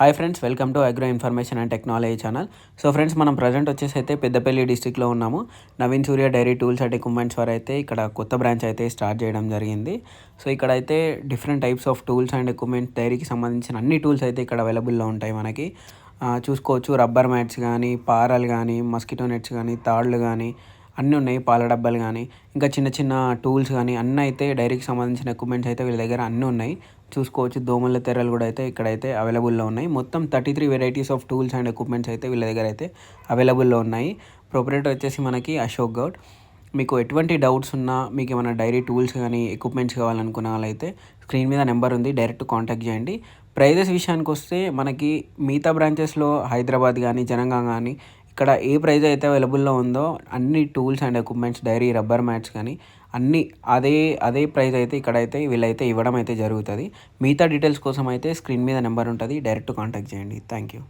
Hi friends, welcome to agro information and technology channel. So friends, మనం present వచ్చేసి అయితే పెద్దపల్లి డిస్టిక్లో ఉన్నాము. నవీన్ సూర్య డైరీ టూల్స్ అండ్ ఎక్విప్మెంట్స్ వారు అయితే ఇక్కడ కొత్త బ్రాంచ్ అయితే స్టార్ట్ చేయడం జరిగింది. సో ఇక్కడైతే different types of tools and equipments, డైరీకి సంబంధించిన అన్ని టూల్స్ అయితే ఇక్కడ అవైలబుల్లో ఉంటాయి మనకి. చూసుకోవచ్చు, రబ్బర్ మ్యాట్స్ కానీ, పారలు కానీ, మస్కిటో నెట్స్ కానీ, తాళ్ళు కానీ అన్నీ ఉన్నాయి. పాల డబ్బాలు కానీ, ఇంకా చిన్న చిన్న టూల్స్ కానీ అన్నీ అయితే డైరీకి సంబంధించిన ఎక్విప్మెంట్స్ అయితే వీళ్ళ దగ్గర అన్నీ ఉన్నాయి. చూసుకోవచ్చు, దోమల తెర్రలు కూడా అయితే ఇక్కడైతే అవైలబుల్లో ఉన్నాయి. మొత్తం 33 varieties of tools and equipments అయితే వీళ్ళ దగ్గర అయితే అవైలబుల్లో ఉన్నాయి. ప్రొపరేటర్ వచ్చేసి మనకి అశోక్ గౌడ్. మీకు ఎటువంటి డౌట్స్ ఉన్నా, మీకు ఏమైనా డైరీ టూల్స్ కానీ ఎక్విప్మెంట్స్ కావాలనుకున్న వాళ్ళైతే స్క్రీన్ మీద నెంబర్ ఉంది, డైరెక్ట్ కాంటాక్ట్ చేయండి. ప్రైజెస్ విషయానికి వస్తే మనకి మిగతా బ్రాంచెస్లో హైదరాబాద్ కానీ, జనగాం కానీ ఇక్కడ ఏ ప్రైజ్ అయితే అవైలబుల్లో ఉందో అన్ని tools and equipments, diary, rubber mats కానీ అన్నీ అదే ప్రైస్ అయితే ఇక్కడైతే వీళ్ళైతే ఇవ్వడం అయితే జరుగుతుంది. మిగతా డీటెయిల్స్ కోసం అయితే స్క్రీన్ మీద నెంబర్ ఉంటుంది, డైరెక్ట్ కాంటాక్ట్ చేయండి. Thank you.